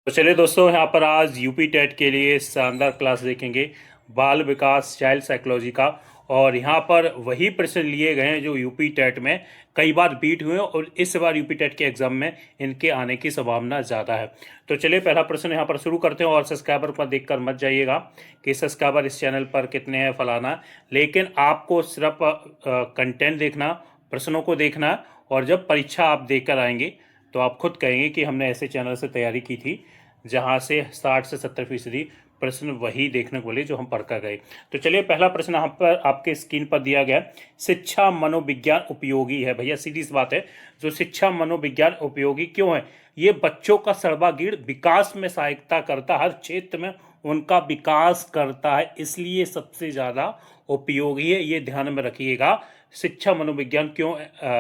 तो चलिए दोस्तों, यहाँ पर आज यूपी टेट के लिए शानदार क्लास देखेंगे बाल विकास चाइल्ड साइकोलॉजी का। और यहाँ पर वही प्रश्न लिए गए हैं जो यूपी टेट में कई बार बीट हुए हैं और इस बार यूपी टेट के एग्जाम में इनके आने की संभावना ज़्यादा है। तो चलिए पहला प्रश्न यहाँ पर शुरू करते हैं। और सब्सक्राइबर पर देखकर मत जाइएगा कि सब्सक्राइबर इस चैनल पर कितने हैं फलाना, लेकिन आपको सिर्फ कंटेंट देखना, प्रश्नों को देखना। और जब परीक्षा आप देकर आएंगे तो आप खुद कहेंगे कि हमने ऐसे चैनल से तैयारी की थी जहां से 60 से 70% प्रश्न वही देखने को मिले जो हम पढ़ कर गए। तो चलिए पहला प्रश्न यहाँ पर आपके स्क्रीन पर दिया गया, शिक्षा मनोविज्ञान उपयोगी है। भैया सीधी सी बात है, जो शिक्षा मनोविज्ञान उपयोगी क्यों है? ये बच्चों का सर्वांगीण विकास में सहायता करता, हर क्षेत्र में उनका विकास करता है, इसलिए सबसे ज़्यादा उपयोगी है। ये ध्यान में रखिएगा, शिक्षा मनोविज्ञान क्यों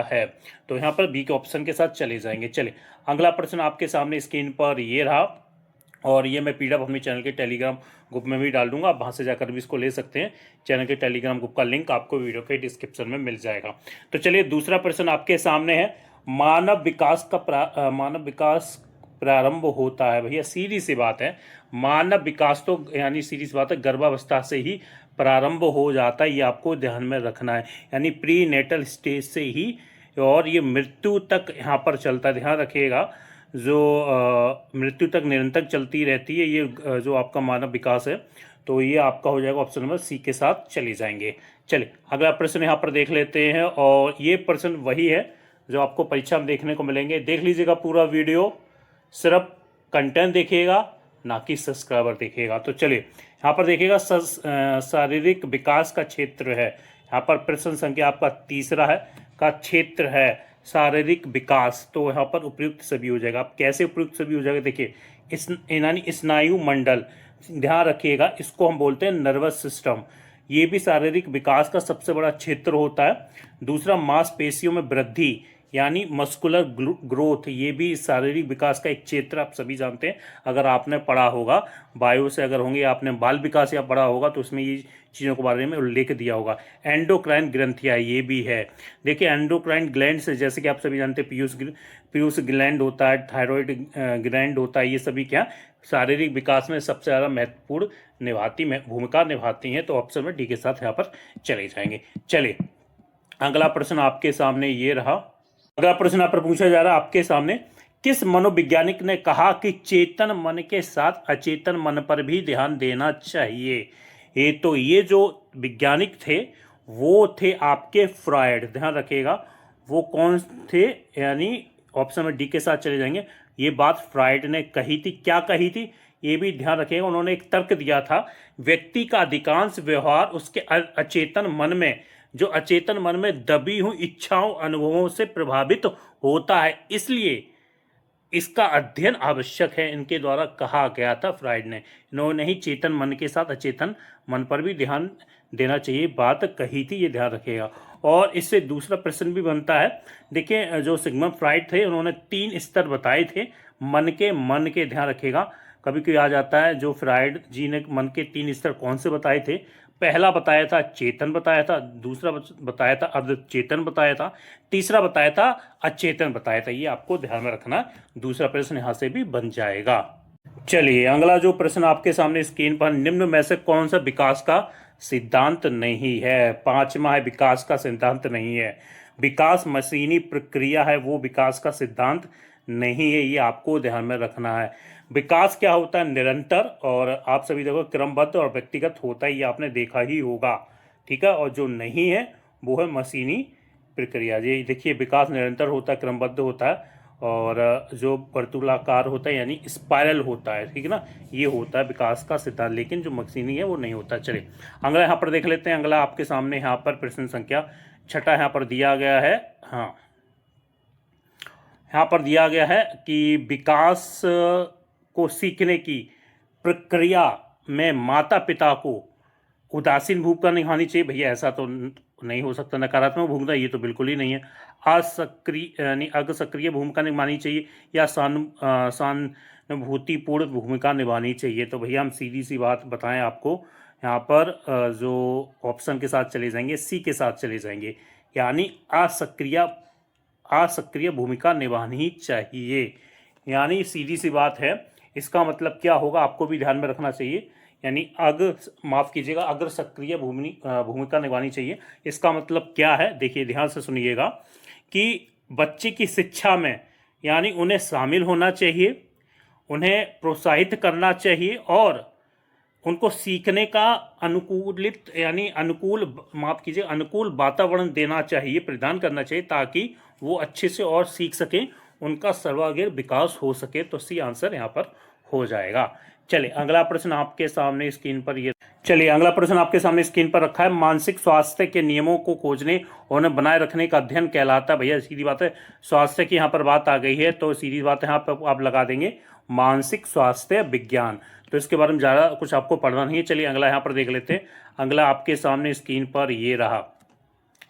है। तो यहाँ पर बी के ऑप्शन के साथ चले जाएंगे। चलिए अगला प्रश्न आपके सामने स्क्रीन पर ये रहा, और ये मैं पीडीएफ अपने चैनल के टेलीग्राम ग्रुप में भी डाल दूंगा, आप वहाँ से जाकर भी इसको ले सकते हैं। चैनल के टेलीग्राम ग्रुप का लिंक आपको वीडियो के डिस्क्रिप्शन में मिल जाएगा। तो चलिए दूसरा प्रश्न आपके सामने है, मानव विकास प्रारंभ होता है। भैया सीधी सी बात है, मानव विकास तो यानी सीधी सी बात है गर्भावस्था से ही प्रारंभ हो जाता है, ये आपको ध्यान में रखना है, यानी प्री नेटल स्टेज से ही, और ये मृत्यु तक यहाँ पर चलता है। ध्यान रखिएगा, जो मृत्यु तक निरंतर चलती रहती है ये जो आपका मानव विकास है। तो ये आपका हो जाएगा ऑप्शन नंबर सी के साथ चले जाएंगे। चलिए अगला प्रश्न यहाँ पर देख लेते हैं, और ये प्रश्न वही है जो आपको परीक्षा में देखने को मिलेंगे। देख लीजिएगा पूरा वीडियो, सिर्फ कंटेंट देखिएगा ना कि सब्सक्राइबर देखिएगा। तो चलिए यहाँ पर देखिएगा, शारीरिक विकास का क्षेत्र है। यहाँ पर प्रश्न संख्या आपका तीसरा है, का क्षेत्र है शारीरिक विकास। तो यहाँ पर उपयुक्त सभी हो जाएगा। आप कैसे उपयुक्त सभी हो जाएगा, देखिए इस यानी स्नायु मंडल, ध्यान रखिएगा, इसको हम बोलते हैं नर्वस सिस्टम। ये भी शारीरिक विकास का सबसे बड़ा क्षेत्र होता है। दूसरा मांसपेशियों में वृद्धि यानी मस्कुलर ग्रोथ, ये भी शारीरिक विकास का एक क्षेत्र, आप सभी जानते हैं। अगर आपने पढ़ा होगा बायो से, अगर होंगे आपने बाल विकास या पढ़ा होगा तो उसमें ये चीज़ों के बारे में उल्लेख दिया होगा। एंडोक्राइन ग्रंथियाँ ये भी है। देखिए एंडोक्राइन ग्लैंड से, जैसे कि आप सभी जानते हैं, पीयूष ग्लैंड होता है, थायराइड ग्लैंड होता है, ये सभी क्या शारीरिक विकास में सबसे ज़्यादा महत्वपूर्ण भूमिका निभाती हैं। तो ऑप्शन में डी के साथ यहाँ पर चले जाएंगे। चलिए अगला प्रश्न आपके सामने ये रहा। अगला प्रश्न आप पर पूछा जा रहा है आपके सामने, किस मनोवैज्ञानिक ने कहा कि चेतन मन के साथ अचेतन मन पर भी ध्यान देना चाहिए? ये जो वैज्ञानिक थे वो थे आपके फ्रॉयड। ध्यान रखिएगा, वो कौन थे, यानी ऑप्शन में डी के साथ चले जाएंगे। ये बात फ्रॉयड ने कही थी। क्या कही थी ये भी ध्यान रखिएगा। उन्होंने एक तर्क दिया था, व्यक्ति का अधिकांश व्यवहार उसके अचेतन मन में, जो अचेतन मन में दबी हुई इच्छाओं अनुभवों से प्रभावित होता है, इसलिए इसका अध्ययन आवश्यक है। इनके द्वारा कहा गया था फ्रॉयड ने। इन्होंने ही चेतन मन के साथ अचेतन मन पर भी ध्यान देना चाहिए बात कही थी, ये ध्यान रखिएगा। और इससे दूसरा प्रश्न भी बनता है। देखिए जो सिग्मंड फ्रॉयड थे उन्होंने 3 स्तर बताए थे मन के, ध्यान रखिएगा। कभी कभी आ जाता है, जो फ्रॉयड जी ने मन के 3 स्तर कौन से बताए थे? पहला बताया था चेतन बताया था, दूसरा बताया था अर्धचेतन बताया था, तीसरा बताया था अचेतन बताया था। ये आपको ध्यान में रखना, दूसरा प्रश्न यहाँ से भी बन जाएगा। चलिए अगला जो प्रश्न आपके सामने स्क्रीन पर, निम्न में से कौन सा विकास का सिद्धांत नहीं है? 5वां है विकास का सिद्धांत नहीं है। विकास मशीनी प्रक्रिया है, वो विकास का सिद्धांत नहीं है, ये आपको ध्यान में रखना है। विकास क्या होता है? निरंतर, और आप सभी देखो क्रमबद्ध और व्यक्तिगत होता है, ये आपने देखा ही होगा, ठीक है। और जो नहीं है वो है मशीनी प्रक्रिया। ये देखिए विकास निरंतर होता है, क्रमबद्ध होता है, और जो वर्तुलाकार होता है यानी स्पाइरल होता है, ठीक है ना, ये होता है विकास का सिद्धांत। लेकिन जो मशीनी है वो नहीं होता। चलिए अगला यहाँ पर देख लेते हैं। अगला आपके सामने यहाँ पर प्रश्न संख्या 6 यहाँ पर दिया गया है। हाँ, यहाँ पर दिया गया है कि विकास को सीखने की प्रक्रिया में माता पिता को उदासीन भूमिका निभानी चाहिए। भैया ऐसा तो नहीं हो सकता, नकारात्मक भूमिका ये तो बिल्कुल ही नहीं है। असक्रिय यानी अग्रसक्रिय भूमिका निभानी चाहिए, या सहानुभूतिपूर्ण भूमिका निभानी चाहिए। तो भैया हम सीधी सी बात बताएं आपको, यहाँ पर जो ऑप्शन के साथ चले जाएंगे, सी के साथ चले जाएंगे, यानी असक्रिय भूमिका निभानी चाहिए। यानी सीधी सी बात है, इसका मतलब क्या होगा आपको भी ध्यान में रखना चाहिए, यानी माफ़ कीजिएगा, अग्र सक्रिय भूमिका निभानी चाहिए। इसका मतलब क्या है, देखिए ध्यान से सुनिएगा कि बच्चे की शिक्षा में यानी उन्हें शामिल होना चाहिए, उन्हें प्रोत्साहित करना चाहिए और उनको सीखने का अनुकूलित यानी अनुकूल वातावरण देना चाहिए, प्रदान करना चाहिए, ताकि वो अच्छे से और सीख सकें, उनका सर्वांगीण विकास हो सके। तो सी आंसर यहाँ पर हो जाएगा। चलिए अगला प्रश्न आपके सामने स्क्रीन पर रखा है। मानसिक स्वास्थ्य के नियमों को खोजने और उन्हें बनाए रखने का अध्ययन कहलाता है। भैया सीधी बात है, स्वास्थ्य की यहाँ पर बात आ गई है, तो सीधी बात है यहाँ पर आप लगा देंगे मानसिक स्वास्थ्य विज्ञान। तो इसके बारे में ज़्यादा कुछ आपको पढ़ना नहीं है। चलिए अगला यहाँ पर देख लेते हैं। अगला आपके सामने स्क्रीन पर ये रहा।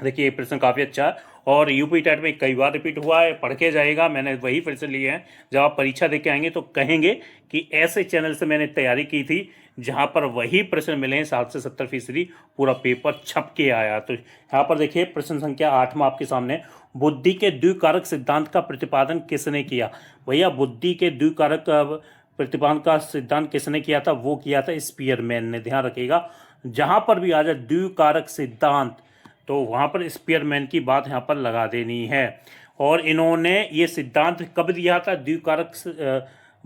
देखिए ये प्रश्न काफ़ी अच्छा है और यूपी टेट में कई बार रिपीट हुआ है, पढ़ के जाएगा। मैंने वही प्रश्न लिए हैं, जब आप परीक्षा दे के आएंगे तो कहेंगे कि ऐसे चैनल से मैंने तैयारी की थी जहां पर वही प्रश्न मिले हैं। 60 से 70% पूरा पेपर छप के आया। तो यहाँ पर देखिए प्रश्न संख्या 8 में आपके सामने, बुद्धि के द्विकारक सिद्धांत का प्रतिपादन किसने किया। भैया बुद्धि के द्विकारक प्रतिपादन का सिद्धांत किसने किया था, वो किया था स्पीयरमैन ने। ध्यान रखिएगा, जहां पर भी आ जाए द्विकारक सिद्धांत तो वहाँ पर स्पीयरमैन की बात यहाँ पर लगा देनी है। और इन्होंने ये सिद्धांत कब दिया था,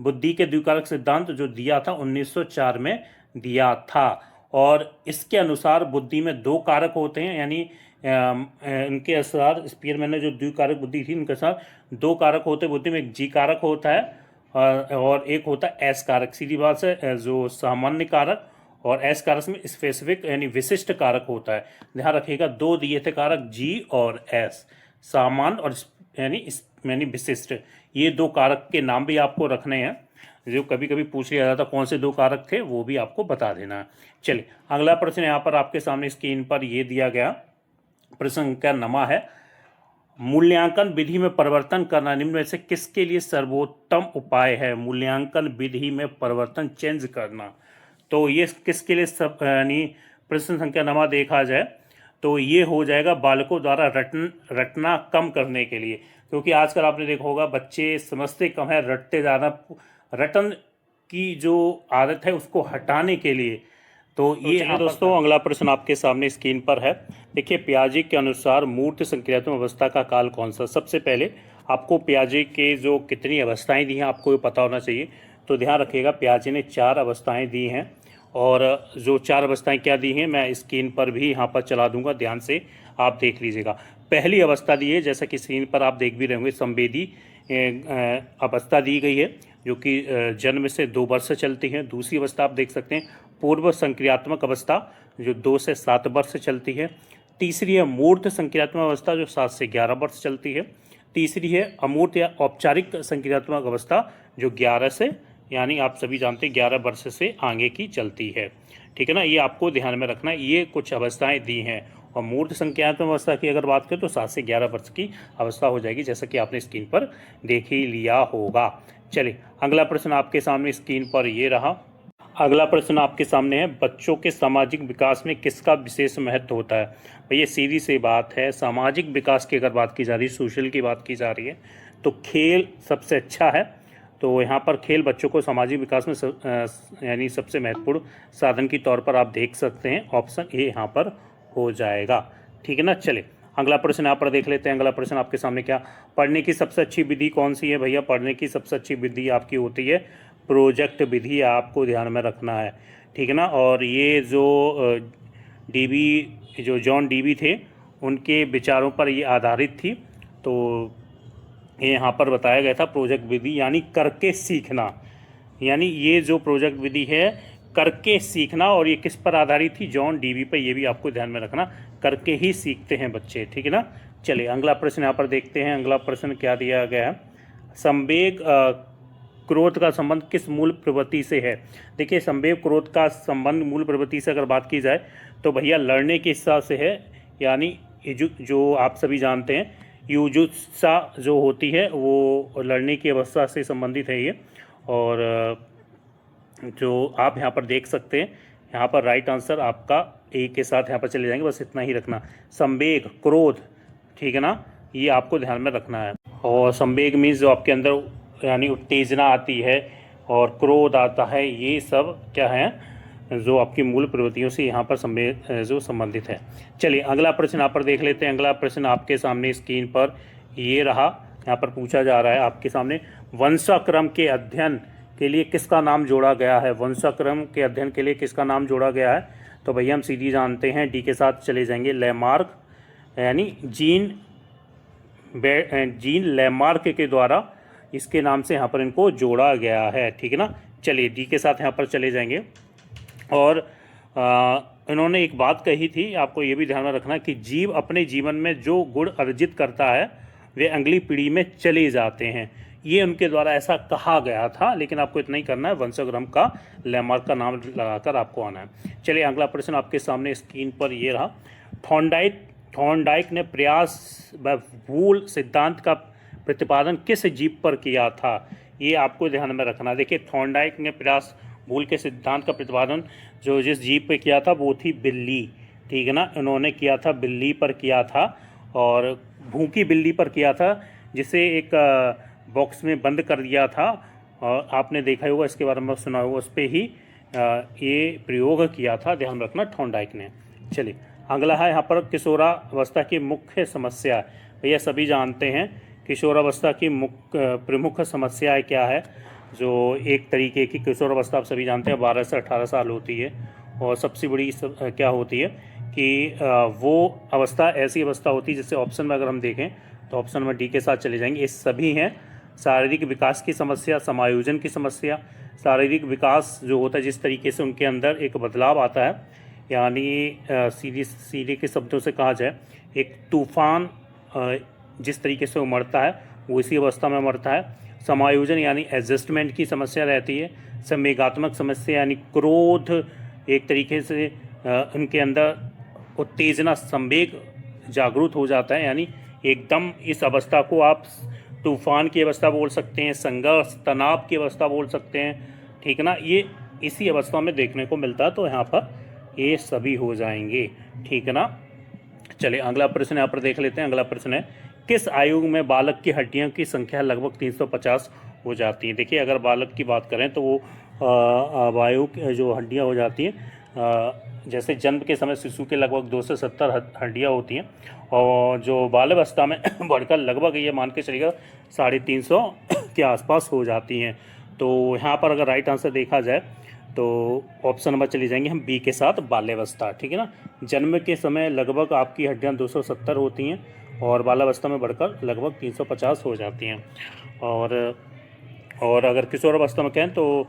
बुद्धि के द्विकारक सिद्धांत जो दिया था 1904 में दिया था। और इसके अनुसार बुद्धि में 2 कारक होते हैं, यानी इनके अनुसार स्पीयरमैन ने जो द्विकारक बुद्धि थी इनके अनुसार 2 कारक होते हैं बुद्धि में। एक जी कारक होता है और एक होता है एस कारक। सीधी बात से जो सामान्य कारक और एस कारक में स्पेसिफिक यानी विशिष्ट कारक होता है। ध्यान रखिएगा 2 दिए थे कारक जी और एस, सामान्य और यानी विशिष्ट। ये 2 कारक के नाम भी आपको रखने हैं, जो कभी कभी पूछ लिया जाता कौन से 2 कारक थे, वो भी आपको बता देना है। चलिए अगला प्रश्न यहाँ पर आपके सामने स्क्रीन पर ये दिया गया। प्रश्न संख्या 9 है, मूल्यांकन विधि में परिवर्तन करना निम्न में से किसके लिए सर्वोत्तम उपाय है। मूल्यांकन विधि में परिवर्तन चेंज करना, तो ये किसके लिए यानी प्रश्न संख्या 9 देखा जाए तो ये हो जाएगा बालकों द्वारा रटना कम करने के लिए। क्योंकि आजकल आपने देखा होगा बच्चे समझते कम है, रटते ज़्यादा। रटन की जो आदत है उसको हटाने के लिए तो ये है। दोस्तों अगला प्रश्न आपके सामने स्क्रीन पर है। देखिए पियाजे के अनुसार मूर्त संक्रियात्मक अवस्था का काल कौन सा। सबसे पहले आपको पियाजे के जो कितनी अवस्थाएं दी हैं आपको पता होना चाहिए। तो ध्यान रखिएगा पियाजे ने 4 अवस्थाएं दी हैं और जो 4 अवस्थाएं क्या दी हैं मैं स्क्रीन पर भी यहाँ पर चला दूंगा, ध्यान से आप देख लीजिएगा। पहली अवस्था दी है जैसा कि स्क्रीन पर आप देख भी रहे होंगे, संवेदी अवस्था दी गई है जो कि जन्म से 2 वर्ष चलती है। दूसरी अवस्था आप देख सकते हैं पूर्व संक्रियात्मक अवस्था जो 2 से 7 वर्ष चलती है। तीसरी है मूर्त संक्रियात्मक अवस्था जो 7 से 11 वर्ष चलती है। तीसरी है अमूर्त या औपचारिक संक्रियात्मक अवस्था जो 11 से यानी आप सभी जानते हैं 11 वर्ष से आगे की चलती है। ठीक है ना, ये आपको ध्यान में रखना है। ये कुछ अवस्थाएं दी हैं और मूर्त संक्रियात्मक अवस्था की अगर बात करें तो 7 से 11 वर्ष की अवस्था हो जाएगी, जैसा कि आपने स्क्रीन पर देख ही लिया होगा। चलिए अगला प्रश्न आपके सामने स्क्रीन पर ये रहा। अगला प्रश्न आपके सामने है, बच्चों के सामाजिक विकास में किसका विशेष महत्व होता है। भैया सीधी सी बात है, सामाजिक विकास की अगर बात की जा रही है, सोशल की बात की जा रही है तो खेल सबसे अच्छा है। तो यहाँ पर खेल बच्चों को सामाजिक विकास में यानी सबसे महत्वपूर्ण साधन के तौर पर आप देख सकते हैं। ऑप्शन ए यहाँ पर हो जाएगा। ठीक है ना, चले अगला प्रश्न यहाँ पर देख लेते हैं। अगला प्रश्न आपके सामने क्या, पढ़ने की सबसे अच्छी विधि कौन सी है। भैया पढ़ने की सबसे अच्छी विधि आपकी होती है प्रोजेक्ट विधि, आपको ध्यान में रखना है। ठीक है ना, और ये जो जॉन डीवी थे उनके विचारों पर ये आधारित थी। तो ये यहाँ पर बताया गया था प्रोजेक्ट विधि यानी करके सीखना, यानी ये जो प्रोजेक्ट विधि है करके सीखना, और ये किस पर आधारित थी, जॉन डीवी पर। ये भी आपको ध्यान में रखना, करके ही सीखते हैं बच्चे। ठीक है ना, चलिए अगला प्रश्न यहाँ पर देखते हैं। अगला प्रश्न क्या दिया गया है, संवेग क्रोध का संबंध किस मूल प्रवृत्ति से है। देखिए संवेग क्रोध का संबंध मूल प्रवृत्ति से अगर बात की जाए तो भैया लड़ने के हिसाब से है, यानी जो आप सभी जानते हैं युजुत्सा जो होती है वो लड़ने की अवस्था से संबंधित है ये। और जो आप यहाँ पर देख सकते हैं यहाँ पर राइट आंसर आपका ए के साथ यहाँ पर चले जाएंगे, बस इतना ही रखना। संवेग क्रोध, ठीक है ना, ये आपको ध्यान में रखना है। और संवेग मीन्स जो आपके अंदर यानी उत्तेजना आती है और क्रोध आता है, ये सब क्या है जो आपकी मूल प्रवृत्तियों से यहाँ पर जो संबंधित है। चलिए अगला प्रश्न यहाँ पर देख लेते हैं। अगला प्रश्न आपके सामने स्क्रीन पर ये रहा, यहाँ पर पूछा जा रहा है आपके सामने, वंशाक्रम के अध्ययन के लिए किसका नाम जोड़ा गया है? वंशाक्रम के अध्ययन के लिए किसका नाम जोड़ा गया है? तो भैया हम सीधी जानते हैं, डी के साथ चले जाएंगे, लेमार्क, यानी जीन लेमार्क के द्वारा इसके नाम से यहाँ पर इनको जोड़ा गया है, ठीक है ना। चलिए डी के साथ यहाँ पर चले जाएंगे। और इन्होंने एक बात कही थी, आपको ये भी ध्यान में रखना कि जीव अपने जीवन में जो गुण अर्जित करता है वे अगली पीढ़ी में चले जाते हैं, ये उनके द्वारा ऐसा कहा गया था। लेकिन आपको इतना ही करना है, वंशाक्रम का लेमार्क का नाम लगाकर आपको आना है। चलिए अगला प्रश्न आपके सामने स्क्रीन पर ये रहा, थॉर्नडाइक ने प्रयास भूल सिद्धांत का प्रतिपादन किस जीव पर किया था? ये आपको ध्यान में रखना। देखिए थॉर्नडाइक ने प्रयास भूल के सिद्धांत का प्रतिपादन जो जिस जीव पे किया था वो थी बिल्ली, ठीक है ना। इन्होंने किया था बिल्ली पर किया था, और भूखी बिल्ली पर किया था, जिसे एक बॉक्स में बंद कर दिया था। और आपने देखा होगा, इसके बारे में सुना होगा, उस पर ही ये प्रयोग किया था, ध्यान रखना थॉर्नडाइक ने। चलिए अगला है यहाँ पर किशोरावस्था की मुख्य समस्या। भैया सभी जानते हैं किशोरावस्था की प्रमुख समस्याएं क्या है। जो एक तरीके की किशोरावस्था आप सभी जानते हैं 12 से 18 साल होती है, और सबसे बड़ी क्या होती है कि वो अवस्था ऐसी अवस्था होती है जिससे ऑप्शन में अगर हम देखें तो ऑप्शन में डी के साथ चले जाएंगे। ये सभी हैं शारीरिक विकास की समस्या, समायोजन की समस्या। शारीरिक विकास जो होता है जिस तरीके से उनके अंदर एक बदलाव आता है, यानी सीधे के शब्दों से कहा जाए एक तूफान जिस तरीके से उमड़ता है वो इसी अवस्था में उमड़ता है। समायोजन यानी एडजस्टमेंट की समस्या रहती है। संवेगात्मक समस्या यानी क्रोध, एक तरीके से उनके अंदर उत्तेजना, संवेग जागृत हो जाता है, यानी एकदम इस अवस्था को आप तूफान की अवस्था बोल सकते हैं, संघर्ष तनाव की अवस्था बोल सकते हैं, ठीक है ना। ये इसी अवस्था में देखने को मिलता है, तो यहाँ पर ये सभी हो जाएंगे, ठीक है ना। चलिए अगला प्रश्न यहाँ पर देख लेते हैं। अगला प्रश्न है, किस आयु में बालक की हड्डियों की संख्या लगभग 350 हो जाती है? देखिए अगर बालक की बात करें तो वो वायु जो हड्डियाँ हो जाती हैं, जैसे जन्म के समय शिशु के लगभग 270 हड्डियाँ होती हैं, और जो बाल्यावस्था में बढ़कर लगभग ये मान के चलिएगा 350 के आसपास हो जाती हैं। तो यहाँ पर अगर राइट आंसर देखा जाए तो ऑप्शन नंबर चली जाएंगे हम बी के साथ, बाल्यावस्था, ठीक है ना। जन्म के समय लगभग आपकी हड्डियाँ 270 होती हैं और बाल्यावस्था में बढ़कर लगभग 350 हो जाती हैं। और अगर किशोरावस्था में कहें तो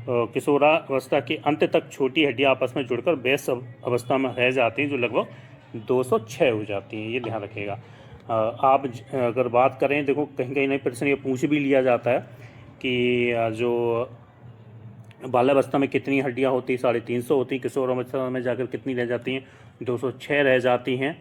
किशोरावस्था के अंत तक छोटी हड्डियाँ आपस में जुड़कर बेस अवस्था में रह जाती हैं, जो लगभग 206 हो जाती हैं, ये ध्यान रखिएगा। आप अगर बात करें, देखो कहीं कहीं नई प्रश्न ये पूछ भी लिया जाता है कि जो बाल्यावस्था में कितनी हड्डियाँ होती, 350 होती, किशोरावस्था में जाकर कितनी रह जाती हैं, 206 रह जाती हैं,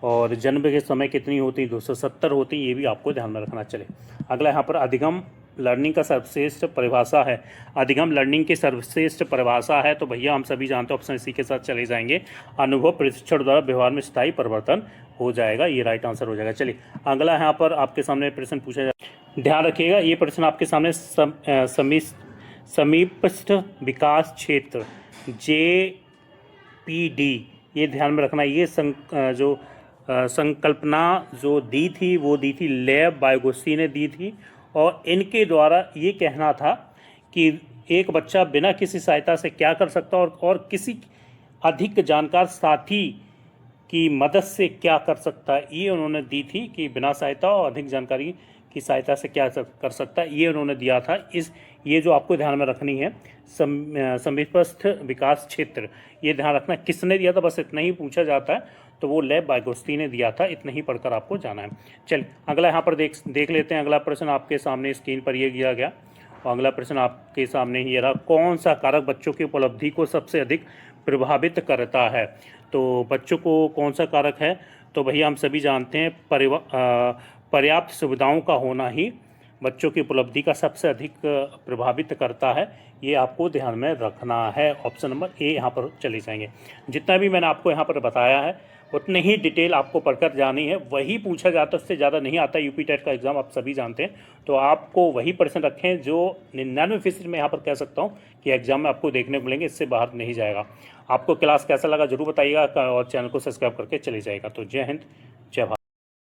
और जन्म के समय कितनी होती, 270 होती, ये भी आपको ध्यान में रखना। चले अगला यहाँ पर अधिगम लर्निंग का सर्वश्रेष्ठ परिभाषा है। अधिगम लर्निंग की सर्वश्रेष्ठ परिभाषा है, तो भैया हम सभी जानते हैं, ऑप्शन सी के साथ चले जाएंगे, अनुभव प्रशिक्षण द्वारा व्यवहार में स्थायी परिवर्तन हो जाएगा, ये राइट आंसर हो जाएगा। चलिए अगला यहाँ पर आपके सामने प्रश्न पूछा जाए, ध्यान रखिएगा ये प्रश्न आपके सामने समीपस्थ विकास क्षेत्र JPD, ये ध्यान में रखना। ये जो संकल्पना जो दी थी वो दी थी लेव बायोगोस्की ने दी थी, और इनके द्वारा ये कहना था कि एक बच्चा बिना किसी सहायता से क्या कर सकता है और किसी अधिक जानकार साथी की मदद से क्या कर सकता है, ये उन्होंने दी थी कि बिना सहायता और अधिक जानकारी की सहायता से क्या कर सकता है, ये उन्होंने दिया था। ये जो आपको ध्यान में रखनी है समीपस्थ विकास क्षेत्र, ये ध्यान रखना किसने दिया था, बस इतना ही पूछा जाता है, तो वो लेव बायोगोस्की ने दिया था, इतना ही पढ़कर आपको जाना है। चलिए अगला यहाँ पर देख लेते हैं। अगला प्रश्न आपके सामने स्क्रीन पर ये दिया गया, और अगला प्रश्न आपके सामने ही रहा, कौन सा कारक बच्चों की उपलब्धि को सबसे अधिक प्रभावित करता है? तो बच्चों को कौन सा कारक है, तो भैया हम सभी जानते हैं पर्याप्त सुविधाओं का होना ही बच्चों की उपलब्धि का सबसे अधिक प्रभावित करता है, ये आपको ध्यान में रखना है। ऑप्शन नंबर ए यहाँ पर चले जाएंगे। जितना भी मैंने आपको यहाँ पर बताया है उतनी ही डिटेल आपको पढ़कर जानी है, वही पूछा जाता है, उससे ज़्यादा नहीं आता। यूपी टेट का एग्ज़ाम आप सभी जानते हैं, तो आपको वही प्रश्न रखें जो 99% मैं यहाँ पर कह सकता हूँ कि एग्ज़ाम में आपको देखने को मिलेंगे, इससे बाहर नहीं जाएगा। आपको क्लास कैसा लगा ज़रूर बताइएगा और चैनल को सब्सक्राइब करके चले जाएगा। तो जय हिंद, जय भारत।